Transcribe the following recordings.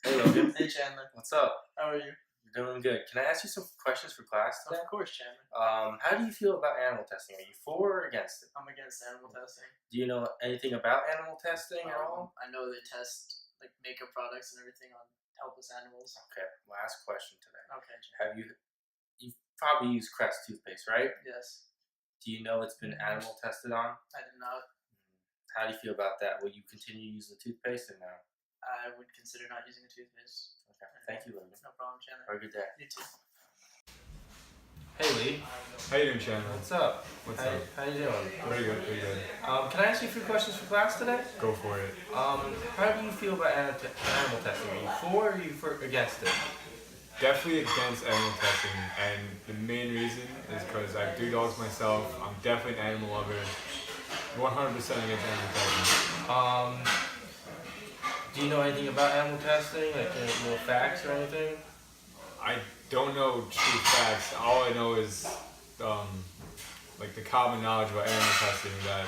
Hey Logan, Hey Chandler, what's up? how are you? You're doing good. Can I ask you some questions for class today? Of course, Chandler. How do you feel about animal testing? Are you for or against it? I'm against animal testing. Do you know anything about animal testing at all? I know they test like makeup products and everything on helpless animals. Okay, last question today. Okay, Have you've probably used Crest toothpaste, right? yes, Do you know it's been animal tested on? I did not. How do you feel about that? Will you continue to use the toothpaste or no? I would consider not using a toothpaste. Okay, thank you, Logan. No problem, Chandler. Have a good day. You too. Hey Lee, How you doing, Chandler? what's up? What's how, up? How you doing? Pretty good, pretty good. Can I ask you a few questions for class today? Go for it. How do you feel about animal testing? Are you for or are you against it? Definitely against animal testing, and the main reason is because I have 2 dogs myself. I'm definitely an animal lover. 100% against animal testing. Do you know anything about animal testing, like any little facts or anything? I don't know true facts. All I know is like the common knowledge about animal testing that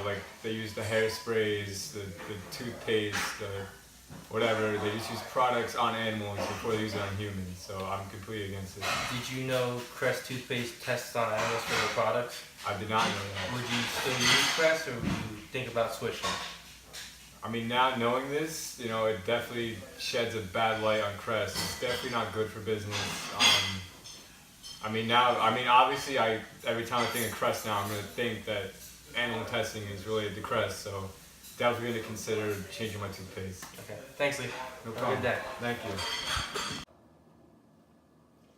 like they use the hairsprays, the toothpaste, the whatever. They just use products on animals before they use it on humans. So I'm completely against it. Did you know Crest toothpaste tests on animals for their products? I did not know that. Would you still use Crest or would you think about switching? I mean, now knowing this, it definitely sheds a bad light on Crest. It's definitely not good for business. Obviously, every time I think of Crest now, I'm going to think that animal testing is related to Crest. So definitely going to consider changing my toothpaste. Okay. Thanks, Lee. No Have a problem. good day. Thank you.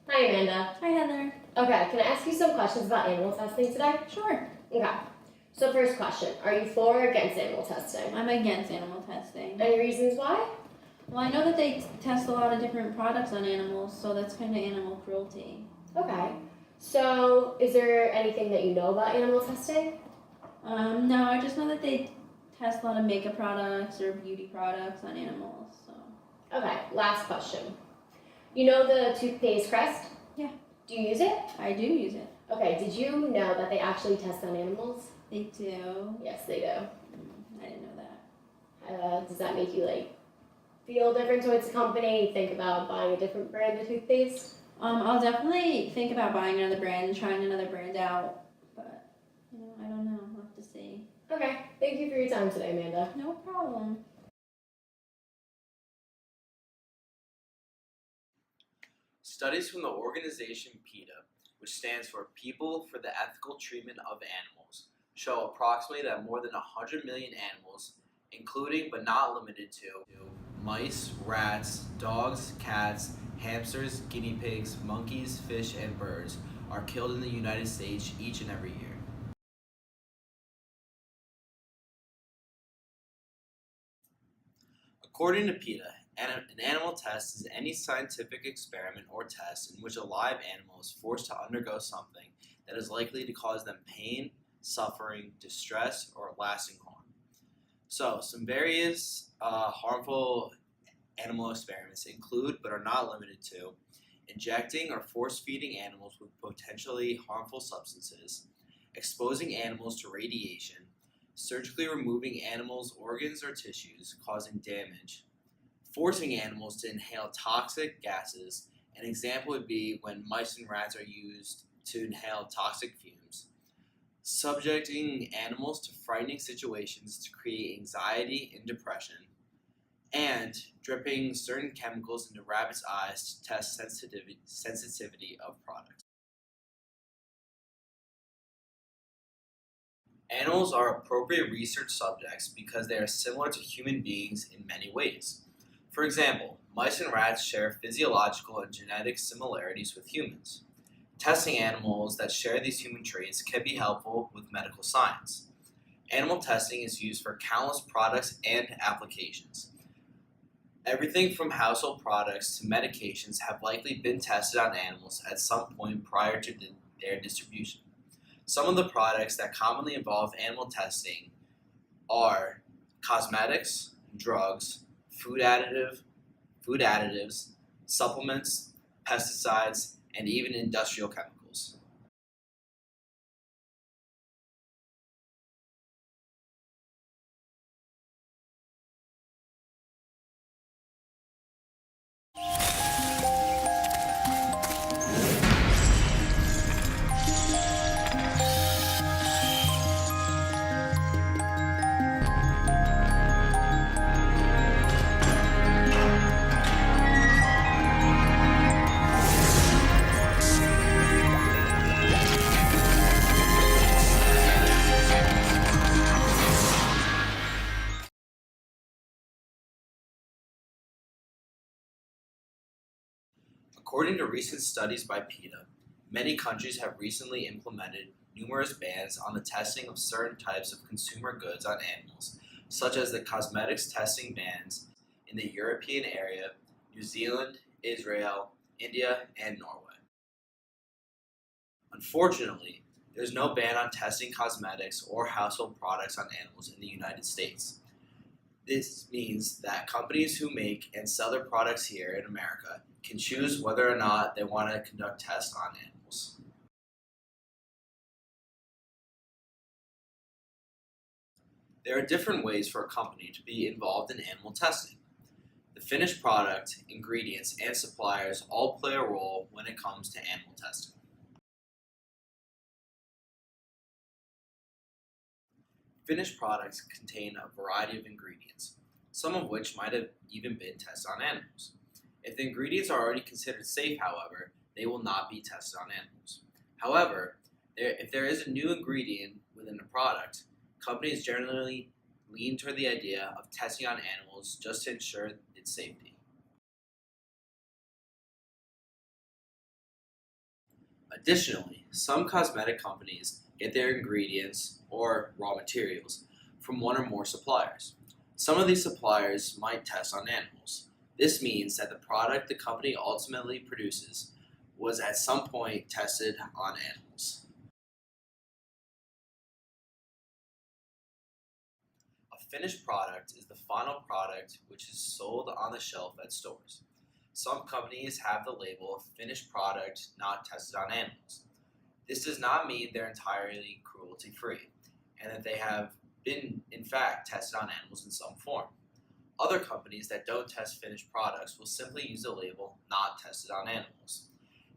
Hi, Amanda. Hi, Heather. Okay, can I ask you some questions about animal testing today? Sure. Okay. So first question, are you for or against animal testing? I'm against animal testing. Any reasons why? Well, I know that they test a lot of different products on animals, so that's kind of animal cruelty. Okay. So is there anything that you know about animal testing? No, I just know that they test a lot of makeup products or beauty products on animals. So. Okay, last question. You know the toothpaste Crest? Yeah. Do you use it? I do use it. Okay, did you know that they actually test on animals? They do. Yes, they do. I didn't know that. Does that make you feel different towards the company? Think about buying a different brand of toothpaste? I'll definitely think about buying another brand and trying another brand out, but I don't know. I'll have to see. Okay, thank you for your time today, Amanda. No problem. Studies from the organization PETA, which stands for People for the Ethical Treatment of Animals, show approximately that more than 100 million animals, including but not limited to mice, rats, dogs, cats, hamsters, guinea pigs, monkeys, fish, and birds, are killed in the United States each and every year. According to PETA, an animal test is any scientific experiment or test in which a live animal is forced to undergo something that is likely to cause them pain, suffering, distress, or lasting harm. So, some various harmful animal experiments include, but are not limited to, injecting or force-feeding animals with potentially harmful substances, exposing animals to radiation, surgically removing animals' organs or tissues, causing damage, forcing animals to inhale toxic gases. An example would be when mice and rats are used to inhale toxic fumes, subjecting animals to frightening situations to create anxiety and depression, and dripping certain chemicals into rabbits' eyes to test sensitivity of products. Animals are appropriate research subjects because they are similar to human beings in many ways. For example, mice and rats share physiological and genetic similarities with humans. Testing animals that share these human traits can be helpful with medical science. Animal testing is used for countless products and applications. Everything from household products to medications have likely been tested on animals at some point prior to their distribution. Some of the products that commonly involve animal testing are cosmetics, drugs, food additives, supplements, pesticides, and even industrial chemicals. According to recent studies by PETA, many countries have recently implemented numerous bans on the testing of certain types of consumer goods on animals, such as the cosmetics testing bans in the European area, New Zealand, Israel, India, and Norway. Unfortunately, there's no ban on testing cosmetics or household products on animals in the United States. This means that companies who make and sell their products here in America can choose whether or not they want to conduct tests on animals. There are different ways for a company to be involved in animal testing. The finished product, ingredients, and suppliers all play a role when it comes to animal testing. Finished products contain a variety of ingredients, some of which might have even been tested on animals. If the ingredients are already considered safe, however, they will not be tested on animals. However, if there is a new ingredient within a product, companies generally lean toward the idea of testing on animals just to ensure its safety. Additionally, some cosmetic companies get their ingredients or raw materials from one or more suppliers. Some of these suppliers might test on animals. This means that the product the company ultimately produces was at some point tested on animals. A finished product is the final product which is sold on the shelf at stores. Some companies have the label finished product not tested on animals. This does not mean they're entirely cruelty-free, and that they have been, in fact, tested on animals in some form. Other companies that don't test finished products will simply use the label not tested on animals.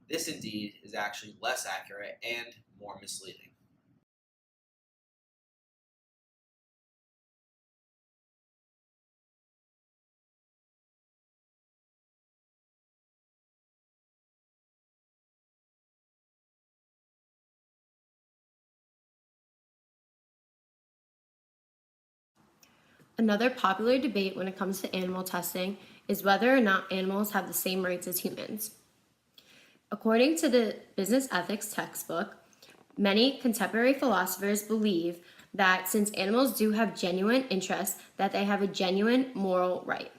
This indeed is actually less accurate and more misleading. Another popular debate when it comes to animal testing is whether or not animals have the same rights as humans. According to the business ethics textbook, many contemporary philosophers believe that since animals do have genuine interests, that they have a genuine moral right.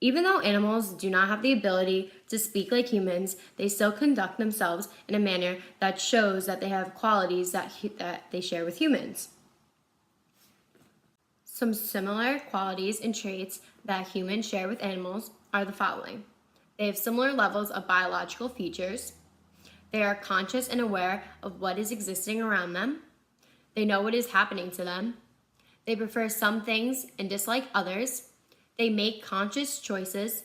Even though animals do not have the ability to speak like humans, they still conduct themselves in a manner that shows that they have qualities that they share with humans. Some similar qualities and traits that humans share with animals are the following. They have similar levels of biological features. They are conscious and aware of what is existing around them. They know what is happening to them. They prefer some things and dislike others. They make conscious choices.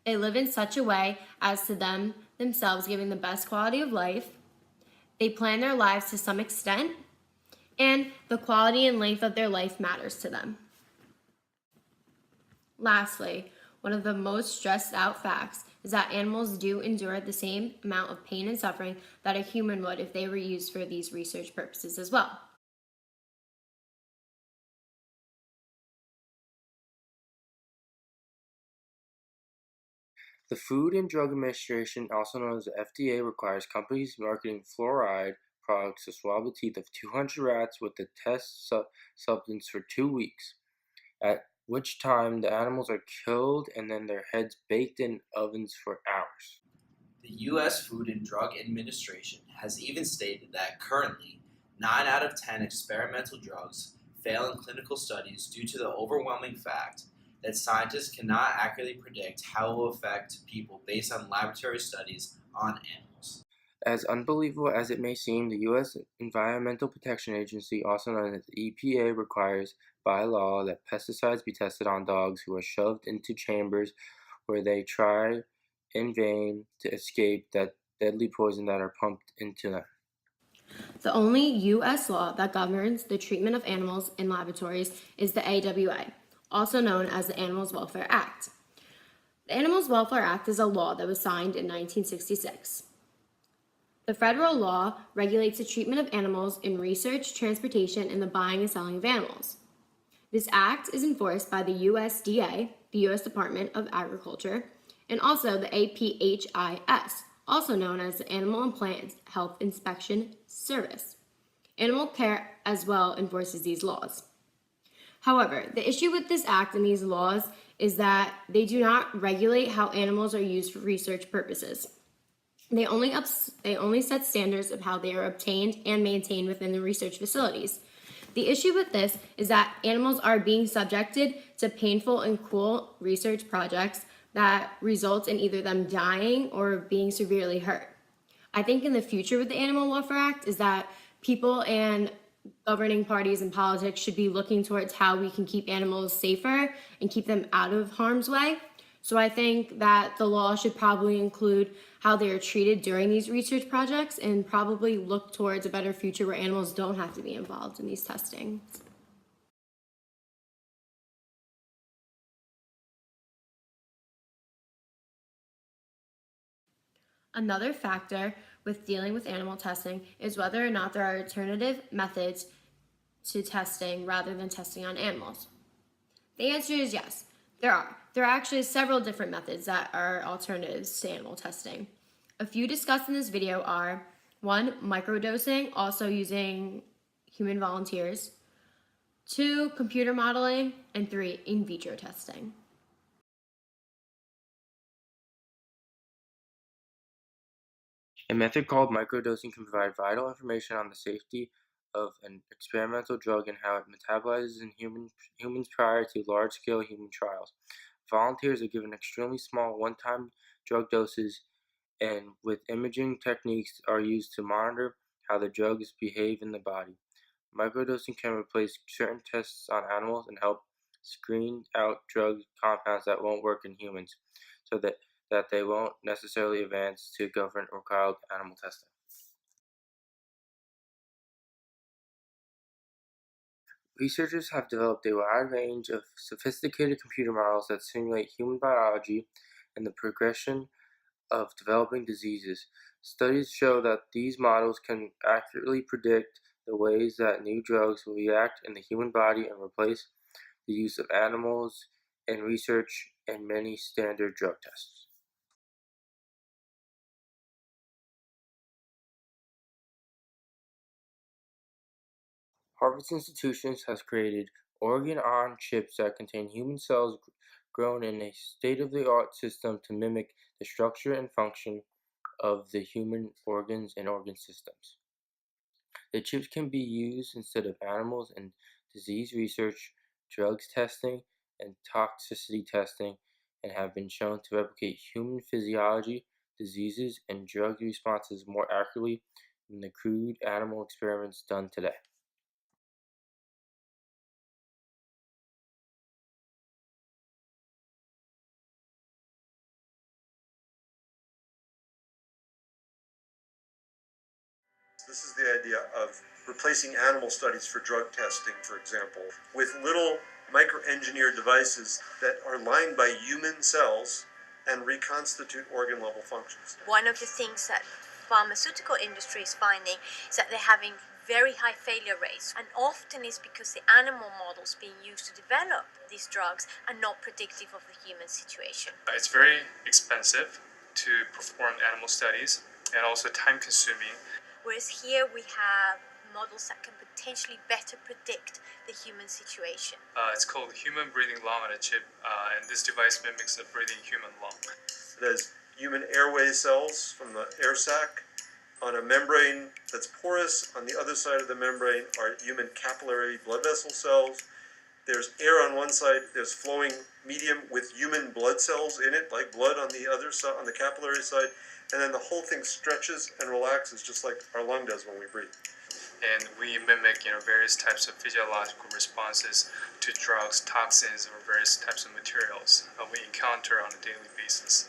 They live in such a way as to themselves giving the best quality of life. They plan their lives to some extent, and the quality and length of their life matters to them. Lastly, one of the most stressed out facts is that animals do endure the same amount of pain and suffering that a human would if they were used for these research purposes as well. The Food and Drug Administration, also known as the FDA, requires companies marketing fluoride products to swab the teeth of 200 rats with the test substance for 2 weeks, at which time the animals are killed and then their heads baked in ovens for hours. The U.S. Food and Drug Administration has even stated that currently 9 out of 10 experimental drugs fail in clinical studies due to the overwhelming fact that scientists cannot accurately predict how it will affect people based on laboratory studies on animals. As unbelievable as it may seem, the U.S. Environmental Protection Agency, also known as EPA, requires by law that pesticides be tested on dogs who are shoved into chambers where they try in vain to escape that deadly poison that are pumped into them. The only U.S. law that governs the treatment of animals in laboratories is the AWA, also known as the Animals Welfare Act. The Animals Welfare Act is a law that was signed in 1966. The federal law regulates the treatment of animals in research, transportation, and the buying and selling of animals. This act is enforced by the USDA, the U.S. Department of Agriculture, and also the APHIS, also known as the Animal and Plant Health Inspection Service. Animal Care as well enforces these laws. However, the issue with this act and these laws is that they do not regulate how animals are used for research purposes. They only set standards of how they are obtained and maintained within the research facilities. The issue with this is that animals are being subjected to painful and cruel research projects that result in either them dying or being severely hurt. I think in the future with the Animal Welfare Act is that people and governing parties and politics should be looking towards how we can keep animals safer and keep them out of harm's way. So I think that the law should probably include how they are treated during these research projects and probably look towards a better future where animals don't have to be involved in these testings. Another factor with dealing with animal testing is whether or not there are alternative methods to testing rather than testing on animals. The answer is yes, there are. There are actually several different methods that are alternatives to animal testing. A few discussed in this video are 1. Microdosing, also using human volunteers, 2. Computer modeling, and 3. In vitro testing. A method called microdosing can provide vital information on the safety of an experimental drug and how it metabolizes in humans prior to large-scale human trials. Volunteers are given extremely small one-time drug doses and with imaging techniques are used to monitor how the drugs behave in the body. Microdosing can replace certain tests on animals and help screen out drug compounds that won't work in humans, so that they won't necessarily advance to government-required animal testing. Researchers have developed a wide range of sophisticated computer models that simulate human biology and the progression of developing diseases. Studies show that these models can accurately predict the ways that new drugs will react in the human body and replace the use of animals in research and many standard drug tests. Harvard Institutions has created organ-on chips that contain human cells grown in a state-of-the-art system to mimic the structure and function of the human organs and organ systems. The chips can be used instead of animals in disease research, drugs testing, and toxicity testing, and have been shown to replicate human physiology, diseases, and drug responses more accurately than the crude animal experiments done today. This is the idea of replacing animal studies for drug testing, for example, with little microengineered devices that are lined by human cells and reconstitute organ level functions. One of the things that pharmaceutical industry is finding is that they're having very high failure rates, and often it's because the animal models being used to develop these drugs are not predictive of the human situation. It's very expensive to perform animal studies and also time consuming. Whereas here we have models that can potentially better predict the human situation. It's called human breathing lung on a chip, and this device mimics a breathing human lung. It has human airway cells from the air sac on a membrane that's porous. On the other side of the membrane are human capillary blood vessel cells. There's air on one side, there's flowing medium with human blood cells in it, like blood on the other side, on the capillary side. And then the whole thing stretches and relaxes just like our lung does when we breathe. And we mimic, various types of physiological responses to drugs, toxins, or various types of materials we encounter on a daily basis.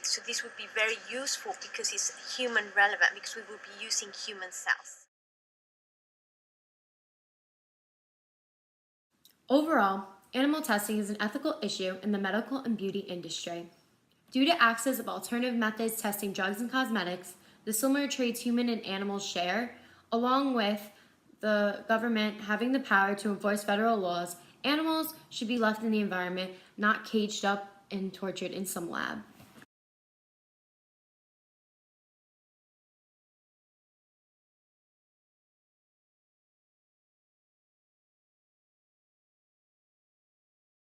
So this would be very useful because it's human relevant, because we will be using human cells. Overall, animal testing is an ethical issue in the medical and beauty industry. Due to access of alternative methods testing drugs and cosmetics, the similar traits human and animals share, along with the government having the power to enforce federal laws, animals should be left in the environment, not caged up and tortured in some lab.